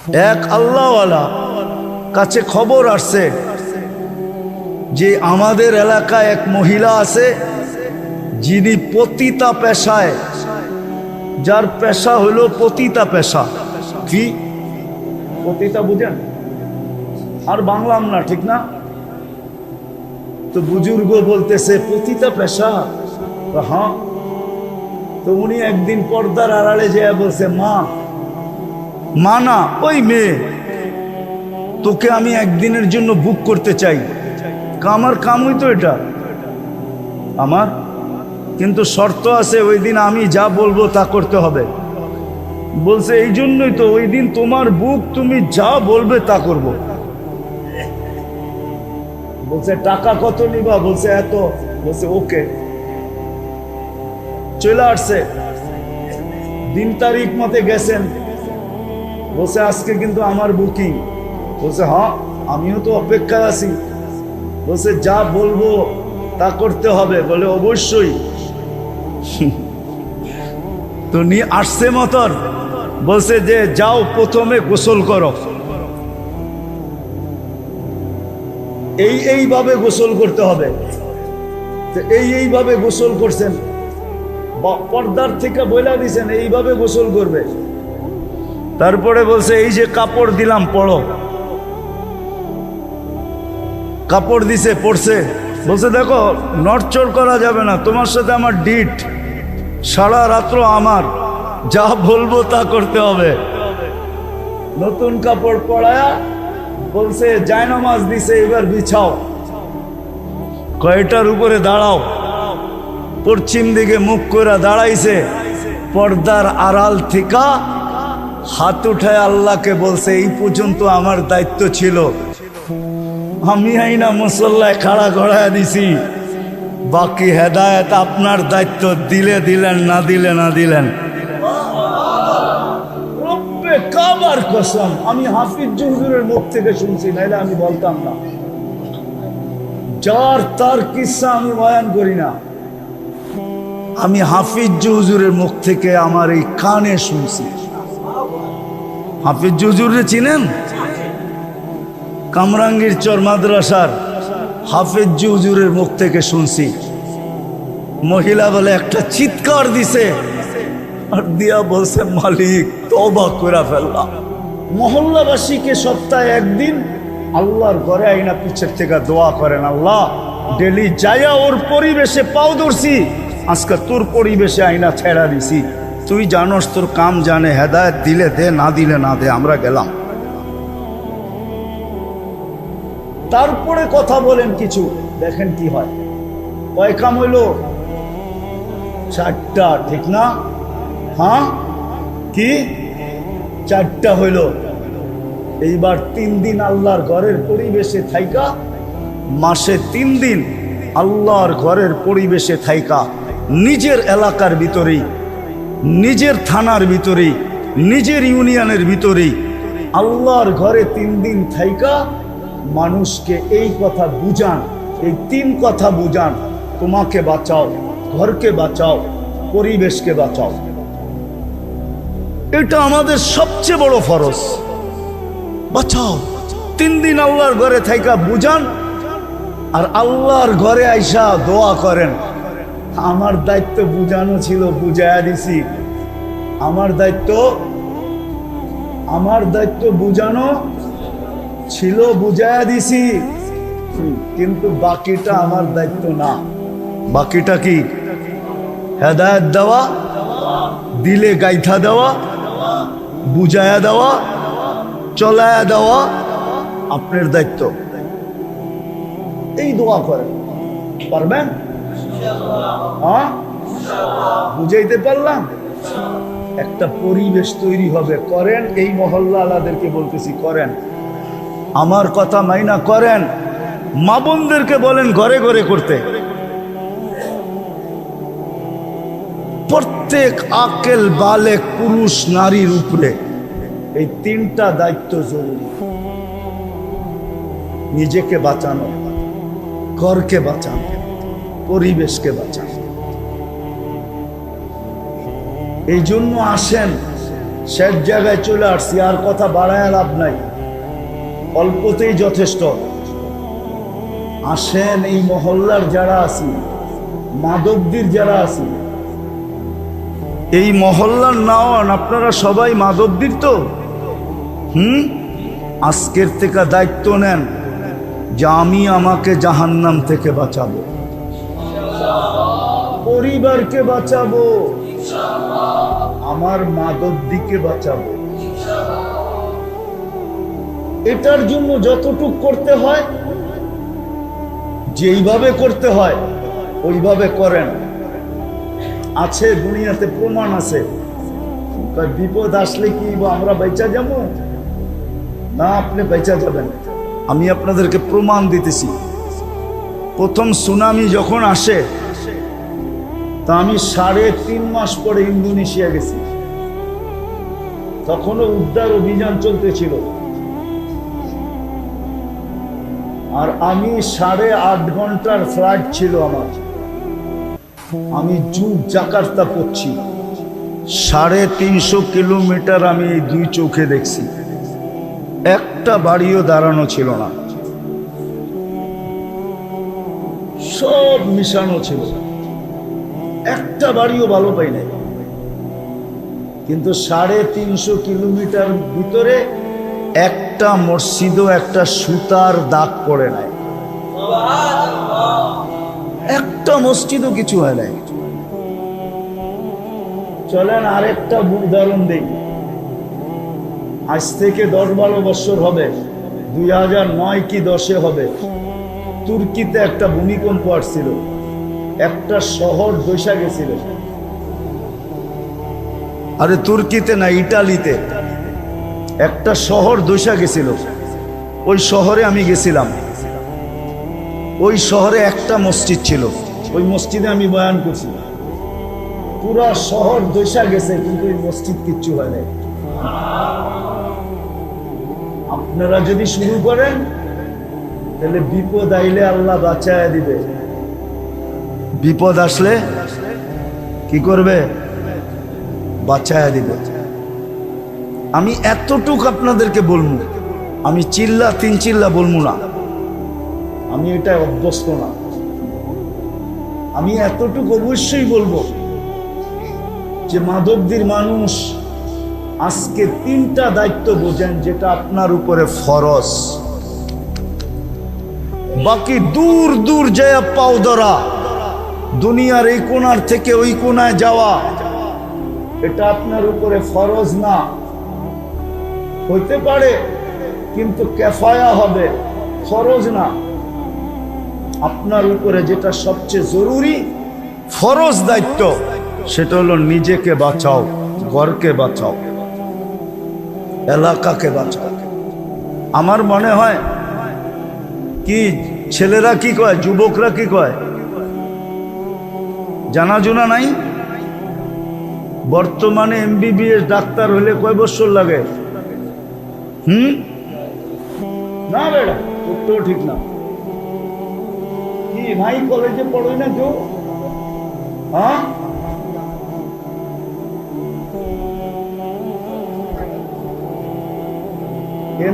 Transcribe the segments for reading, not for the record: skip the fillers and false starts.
এক আল্লাহওয়ালা কাছে খবর আসছে যে আমাদের এলাকায় এক মহিলা আছে যিনি পতিতা পেশায়, যার পেশা হলো পতিতা পেশা। কি পতিতা বুঝেন? আর বাংলাম না, ঠিক না? তো বুজুর্গ বলতেছে পতিতা পেশা। হ্যাঁ। তো উনি একদিন পর্দার আড়ালে যেয়ে বলছে, মা না, ওই মেয়ে, তোকে আমি একদিনের জন্য বুক করতে চাই। আমার কামই তো এটা আমার, কিন্তু শর্ত আছে, ওই দিন আমি যা বলবো তা করতে হবে। বলছে এই জন্যই তো ওই দিন তোমার বুক, তুমি যা বলবে তা করব। বলছে টাকা কত নিবা? বলছে এত। বলছে ওকে। চলে আসছে, দিন তারিখ মতে গেছেন। বলছে আজকে কিন্তু আমার বুকিং। বলছে হ্যাঁ, আমিও তো অপেক্ষায় আছি। বলছে যা বলবো তা করতে হবে। বলে অবশ্যই। তো নিয়ে আসছে মতন। বলছে যে যাও, প্রথমে গোসল করো। এইভাবে গোসল করতে হবে। তো এইভাবে গোসল করছেন, পর্দার থেকে বইলা দিছেন এইভাবে গোসল করবে। তারপরে বলছে এই যে কাপড় দিলাম, পড়ো। কাপড় দিছে, পড়ছে। বলছে দেখো, নড়চড় করা যাবে না, তোমার সাথে আমার ডিট, সারা রাত্র আমার, যা বলবো তা করতে হবে। নতুন কাপড় পরায়া বলছে জায়নামাজ দিছে, এবার বিছাও। কয়টার উপরে দাঁড়াও। পশ্চিম দিকে মুখ করে দাঁড়াইছে। পর্দার আড়াল থেকে হাত উঠায় আল্লাহকে বলছে এই পর্যন্ত আমার দায়িত্ব ছিল, আমি আইনা মুসল্লায় খাড়া গড়ায় দিছি, বাকি হেদায়েত আপনার দায়িত্ব, দিলে দিলেন, না দিলে না দিলেন। রব্বে কাবার কসম, আমি হাফিজ হুজুরের মুখ থেকে শুনছি, নাইলে আমি বলতাম না। যার তার কিসসা আমি বয়ান করি না, আমি হাফিজ হুজুরের মুখ থেকে আমার এই কানে শুনছি। হাফিজ হুজুরে চিনেন? কামরাঙ্গীর চর মাদ্রাসার হাফিজ হুজুরের মুখ থেকে শুনছি। মহিলা বলে একটা চিৎকার দিছে, আর দিয়া বলছে মালিক তওবা করে ফেললাম। মহল্লাবাসীকে সপ্তাহে একদিন আল্লাহর ঘরে আইনা পিছের থেকে দোয়া করেন, আল্লাহ ডেলি যাইয়া ওর পরিবেশে পাও ধরছি, আজকে তোর পরিবেশে আইনা ছেড়া দিছি, তুই জানোস, তোর কাম জানে, হেদায়েত দিলে দে, না দিলে না দে, আমরা গেলাম। তারপরে কথা বলেন কিছু, দেখেন কি হয়। কয় কাম হইল? 4টা, ঠিক না? হ্যাঁ, কি 4টা হইল। এইবার 3 দিন আল্লাহর ঘরের পরিবেশে থাইকা, মাসে 3 দিন আল্লাহর ঘরের পরিবেশে থাইকা, নিজের এলাকার ভিতরেই, নিজের থানার ভিতরেই, নিজের ইউনিয়নের ভিতরেই আল্লাহর ঘরে 3 দিন থাইকা মানুষকে এই কথা বুঝান, এই 3 কথা বুঝান, তোমাকে বাঁচাও, ঘরকে বাঁচাও, পরিবেশকে বাঁচাও। এটা আমাদের সবচেয়ে বড় ফরজ। বাঁচাও, 3 দিন আল্লাহর ঘরে থাইকা বুঝান, আর আল্লাহর ঘরে আইসা দোয়া করেন। আমার দায়িত্ব বুঝানো ছিল, বুঝাইয়া দিছি। আমার দায়িত্ব বুঝানো ছিল, বুঝাইয়া দিছি, কিন্তু বাকিটা আমার দায়িত্ব না। বাকিটা কি? হেদায়েত দেওয়া, দিলে গাইথা দেওয়া, বুঝাইয়া দেওয়া, চলায়া দেওয়া আপনার দায়িত্ব। এই দোয়া করেন, পারবেন? হ্যাঁ, বুঝাইতে পারলাম? একটা পরিবেশ তৈরি হবে, করেন। এই মহল্লা আলাদেরকে বলতেছি, করেন। আমার কথা মাইনা করেন। মা বোনদেরকে বলেন ঘরে ঘরে করতে। প্রত্যেক আকেল বালেক পুরুষ নারীর উপরে এই 3টা দায়িত্ব জরুরি। নিজেকে বাঁচানো, ঘরকে বাঁচানো, পরিবেশকে বাঁচানো। এই জন্য আসেন শেষ জায়গায় চলে আসছি, আর কথা বাড়ায় লাভ নাই, অল্পতেই যথেষ্ট। আসেন, এই মহল্লার যারা আছি, মাধবদীর যারা আছি, এই মহল্লার নাওয়ান আপনারা সবাই মাধবদীর তো। আজকের থেকে দায়িত্ব নেন যে আমি আমাকে জাহান্নাম থেকে বাঁচাবো, পরিবারকে বাঁচাবো, আমার মাধবদীকে বাঁচাবো। এটার জন্য যতটুক করতে হয়, যেইভাবে করতে হয় ওইভাবে করেন। আছে দুনিয়াতে প্রমাণ আছে। বিপদ আসলে কি আমরা বেঁচে যাবো? না, আপনি বেঁচে যাবেন। আমি আপনাদেরকে প্রমাণ দিতেছি। প্রথম সুনামি যখন আসে, তা আমি 3.5 মাস পরে ইন্দোনেশিয়া গেছি। তখনও উদ্ধার অভিযান চলতেছিল, আর আমি 8.5 ঘন্টার ফ্লাইট ছিল আমার। আমি জাকার্তা পড়ছি, 350 কিলোমিটার আমি এই 2 চোখে দেখছি। একটা বাড়িও দাঁড়ানো ছিল না, সব মিশানো ছিল, একটা বাড়িও ভালো পাই নাই। কিন্তু 350 কিলোমিটার ভিতরে একটা মসজিদও একটা সুতার দাগ পড়ে নাই, একটা মসজিদও কিছু হয় নাই। চলেন আরেকটা উদাহরণ দেই। আজ থেকে 10-12 বছর হবে, 2009 কি 10-এ হবে, তুর্কিতে একটা ভূমিকম্প আসছিল, একটা শহর ধসে গেছিল। আরে তুর্কিতে না, ইটালিতে একটা শহর ধসে গেছিল। ওই শহরে আমি গেছিলাম। ওই শহরে একটা মসজিদ ছিল, ওই মসজিদে আমি বয়ান করছি। পুরা শহর ধসে গেছে, কিন্তু ওই মসজিদ কিচ্ছু হয় নাই। আপনারা যদি শুরু করেন, তাহলে বিপদ আইলে আল্লাহ বাঁচায় দিবে। বিপদ আসলে কি করবে? বাঁচায় দিবে। আমি এতটুক আপনাদেরকে বলবো, আমি 3 চিল্লা বলবো না, আমি এটা অভ্যস্ত না। আমি এতটুকু অবশ্যই বলবো যে মাধবদীর মানুষ আজকে 3টা দায়িত্ব বোঝেন, যেটা আপনার উপরে ফরজ। বাকি দূর দূর যায় পাও ধরা, দুনিয়ার এই কোণার থেকে ওই কোণায় যাওয়া, এটা আপনার উপরে ফরজ না। হইতে পারে, কিন্তু কেফায়া হবে, ফরজ না। আপনার উপরে যেটা সবচেয়ে জরুরি ফরজ দায়িত্ব, সেটা হলো নিজেকে বাঁচাও, ঘরকে বাঁচাও, এলাকাকে বাঁচাও। আমার মনে হয় কি, ছেলেরা কি কয়, যুবকরা কি কয়, জানাজুনা নাই? বর্তমানে MBBS ডাক্তার হলে কয় বছর লাগে? না বেড়া, তো ঠিক না। কি ভাই, কলেজে পড়োই না কেউ? হ্যাঁ,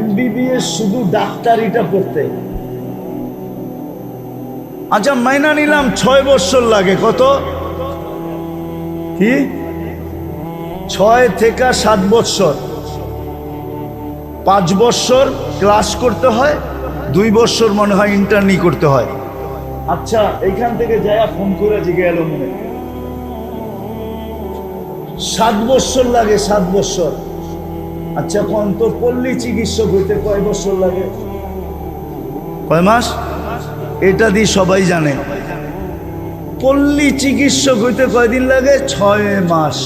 MBBS শুধু ডাক্তারিটা পড়তে। আচ্ছা মাইনা নিলাম 6 বছর লাগে। কত? কি 6 থেকে 7 বছর, 5 বছর ক্লাস করতে হয়, 2 বছর মনে হয় ইন্টার্নি করতে হয়। আচ্ছা, এইখান থেকে যায়া ফোন করে জিজ্ঞে এলো মনে 7 বছর লাগে, 7 বছর। আচ্ছা কোন তো পল্লী চিকিৎসক হইতে কয় বছর লাগে? কয় মাস? এটা দিয়ে সবাই জানে। পল্লী চিকিৎসক হইতে কয়দিন লাগে? 6 মাস।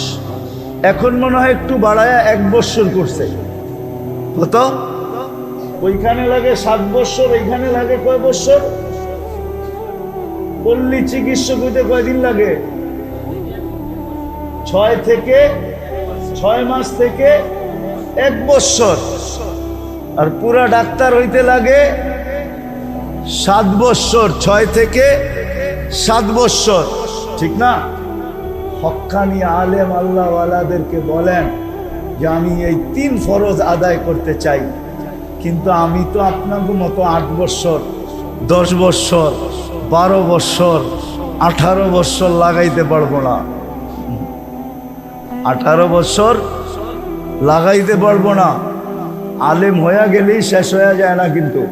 এখন মনে হয় একটু বাড়ায় 1 বছর করছে। কত? ওইখানে লাগে 7 বছর, এইখানে লাগে কয় বছর? পল্লী চিকিৎসক হইতে কয়দিন লাগে? 6 মাস থেকে 1 বছর। আর পুরা ডাক্তার হইতে লাগে 7 বছর, 6 থেকে 7 বছর, ঠিক না? হক্কানি আলেম আল্লাহওয়ালাদেরকে বলেন যে আমি এই 3 ফরজ আদায় করতে চাই, কিন্তু আমি তো আপনাদের মতো 8 বছর 10 বছর 12 বছর 18 বছর লাগাইতে পারবো না। 18 বছর লাগাইতে পারবো না। আলেম হয়ে গেলেই শেষ হয়ে যায় না, কিন্তু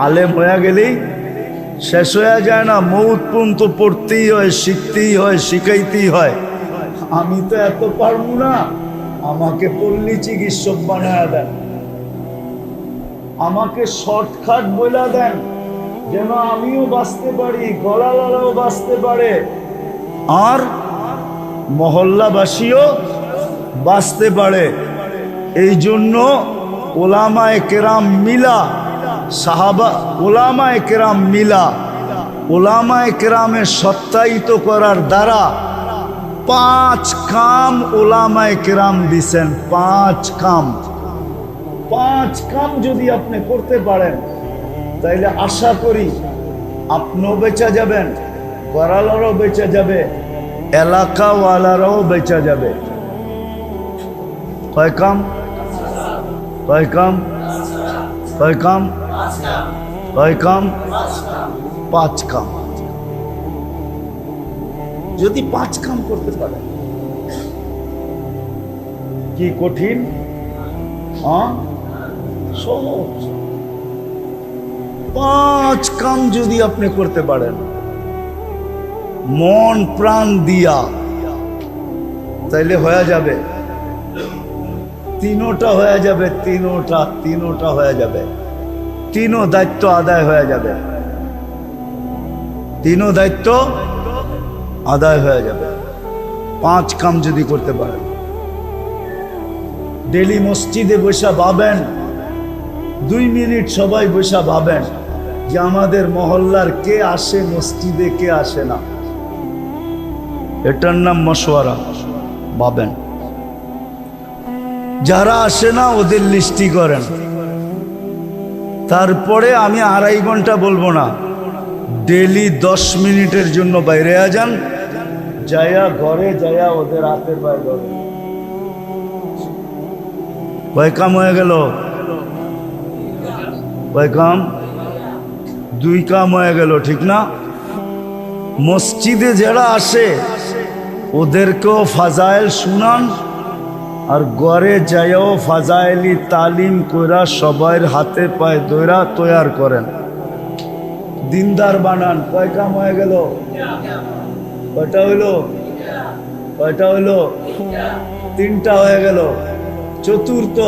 আলেম হয়ে গেলেই শেষ হয়ে যায় না। মৌত পর্যন্ত পড়তেই হয়, শিখতেই হয়, শিখাইতেই হয়। আমি তো এত পারবো না, আমাকে পল্লী চিকিৎসক বানায় দেন, আমাকে শর্টকাট বলে দেন, যেন আমিও বাঁচতে পারি, গলালারাও বাঁচতে পারে, আর মহল্লাবাসীও বাঁচতে পারে। এই জন্য ওলামায়ে কেরাম মিলা, সাহাবা ওলামায়ে কেরাম মিলা, ওলামায়ে কেরামের সত্যায়িত করার দ্বারা 5 কাম ওলামায়ে কেরাম দিছেন। 5 কাম, 5 কাম যদি আপনি করতে পারেন, তাইলে আশা করি আপনিও বেঁচে যাবেন, গড়ালারও বেঁচে যাবে, এলাকাওয়ালারাও বেঁচে যাবে। কয় কাম? কয় কাম? কয় কাম? কয় কাম? 5 কাম। যদি 5 কাম করতে পারে, কি কঠিন? সহজ। 5 কাম যদি আপনি করতে পারেন মন প্রাণ দিয়া, তাইলে হয়ে যাবে। 3টা হয়ে যাবে, 3টা হয়ে যাবে। 3 দায়িত্ব আদায় হয়ে যাবে, 3 দায়িত্ব আদায় হয়ে যাবে। 5 কাম যদি করতে পারেন, ডেলি মসজিদে বসা ভাবেন, 2 মিনিট সবাই বসা ভাবেন যে আমাদের মহল্লার কে আসে মসজিদে, কে আসে না। এটার নাম মশওয়ারা। ভাবেন, যারা আসে না ওদের লিস্টি করেন। তারপরে আমি 2.5 ঘন্টা বলবো না, ডেলি 10 মিনিটের জন্য বাইরে যান, যায়া ঘরে যায়া ওদের হাতের পায়ে ধরে। কয় কাম হয়ে গেল? কয় কাম? 2 কাম হয়ে গেল, ঠিক না? মসজিদে যারা আসে ওদেরকেও ফাজাইল শুনান, আর ঘরে যাইও ফাজাইলি তালিম কইরা সবার হাতে পায়ে দইরা তৈয়ার করেন, দিনদার বানান। কয় কাম হয়ে গেল? কয়টা হইল? কয়টা হইল? 3টা হয়ে গেল। চতুর্থ,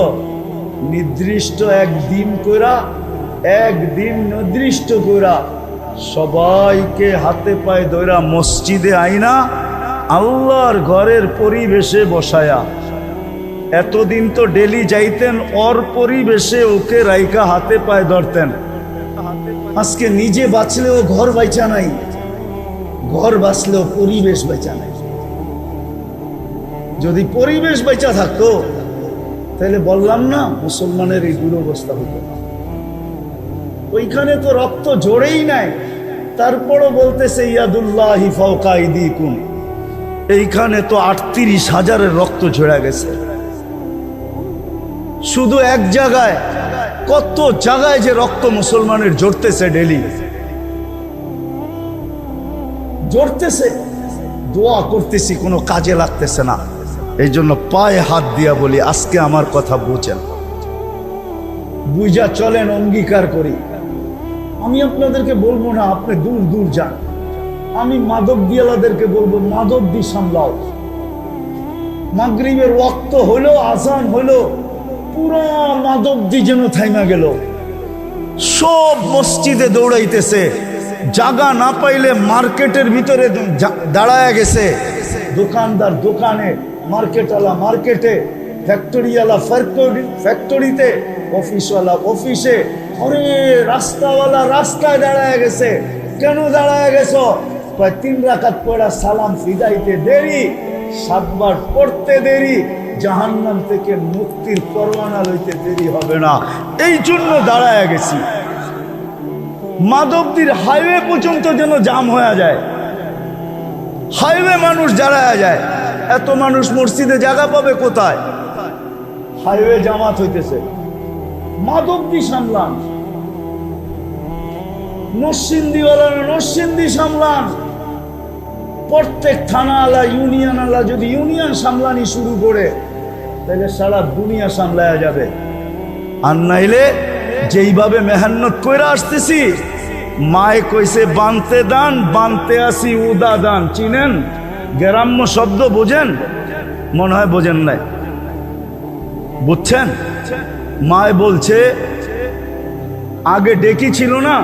নির্দিষ্ট একদিন কইরা, একদিন নির্দিষ্ট কইরা সবাইকে হাতে পায়ে দইরা মসজিদে আইনা আল্লাহর ঘরের পরিবেশে বসায়া। এতদিন তো ডেলি যাইতেন, ওর পরিবেশে ওকে রাইকা হাতে পায়ে ধরতেন। আজকে নিজে বাঁচলেও ঘর বাইচা নাই, ঘর বাঁচলেও পরিবেশ বেচা নাই। যদি পরিবেশ বেচা থাকতো তাহলে বললাম না মুসলমানের এই দুরবস্থা হতো না। ওইখানে তো রক্ত জোড়েই নাই, তারপরও বলতেছে ইয়াদুল্লাহি ফাওকা আইদিকুম। এইখানে তো 38,000-এর রক্ত ঝরে গেছে। শুধু এক জায়গায়, কত জায়গায় যে রক্ত মুসলমানের ঝরতেছে, ডেলি ঝরতেছে। দোয়া করতেছি, কোনো কাজে লাগতেছে না। এই জন্য পায়ে হাত দিয়া বলি, আজকে আমার কথা বুঝেন, বুঝা চলেন, অঙ্গীকার করি। আমি আপনাদেরকে বলবো না আপনি দূর দূর যান, আমি মাদক দিয়ালাদেরকে বলবো মাদক দি সামলাও। মাগরিবের ওয়াক্ত হলো, আজান হলো, পুরো মাদক দি যেন থাইমা গেল। সব মসজিদে দৌড়াইতেছে, জায়গা না পাইলে মার্কেটের ভিতরে দাঁড়ায় গেছে, দোকানদার দোকানে, মার্কেটওয়ালা মার্কেটে, ফ্যাক্টরিওয়ালা ফ্যাক্টরিতে, অফিসওয়ালা অফিসে, আরে রাস্তাওয়ালা রাস্তায় দাঁড়ায় গেছে। কেন দাঁড়ায় গেছ? 3 রাকাত পড়া সালাম ফিদাইতে দেরি, 7 বার পড়তে দেরি, জাহান্নাম থেকে মুক্তির পরোয়ানা লইতে দেরি হবে না, এই জন্য দাঁড়ায় গেছি। মাধবদীর হাইওয়ে পর্যন্ত যেন জাম হয়ে যায়, হাইওয়ে মানুষ দাঁড়ায় যায়। এত মানুষ মসজিদে জায়গা পাবে কোথায়? হাইওয়ে জামাত হইতেছে, মাধবদী সামলান, নরসিংদীওয়ালারা নরসিংদী সামলান। প্রত্যেক থানা আলা ইউনিয়ন আলা যদি ইউনিয়ন সামলানি শুরু করে তাহলে সারা দুনিয়া সামলায়া যাবে। আর নাইলে যেইভাবে মেহনত করে আসতেছি, মায়ে কইছে বানতে দান, বানতে আসি উদা দান। চিনেন গ্রাম্য শব্দ? বোঝেন? মনে হয় বোঝেন নাই। বুঝছেন? মায়ে বলছে আগে ডেকি ছিল না,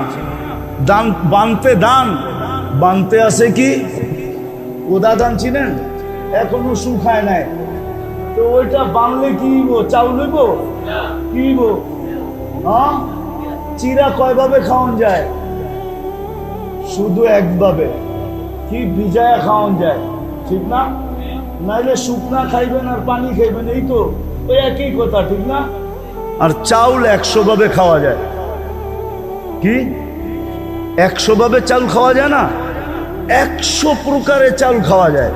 দান বানতে দান, বানতে আসে কি উদা দান। চিনেন? এখনো শুকায় নাই, তো ওইটা বানলে কি হইব? চাউল হইব? কি হইব? হ্যাঁ, চিরা কয়ভাবে খাওয়ান যায়? শুধু একভাবে, কি ভিজায়া খাওয়ান যায়, ঠিক না? নাইলে শুকনা খাইবেন আর পানি খাইবেন, এই তো ওই একই কথা, ঠিক না? আর চাউল 100 ভাবে খাওয়া যায়। কি 100 ভাবে চাউল খাওয়া যায় না? 100 প্রকারের চাউল খাওয়া যায়।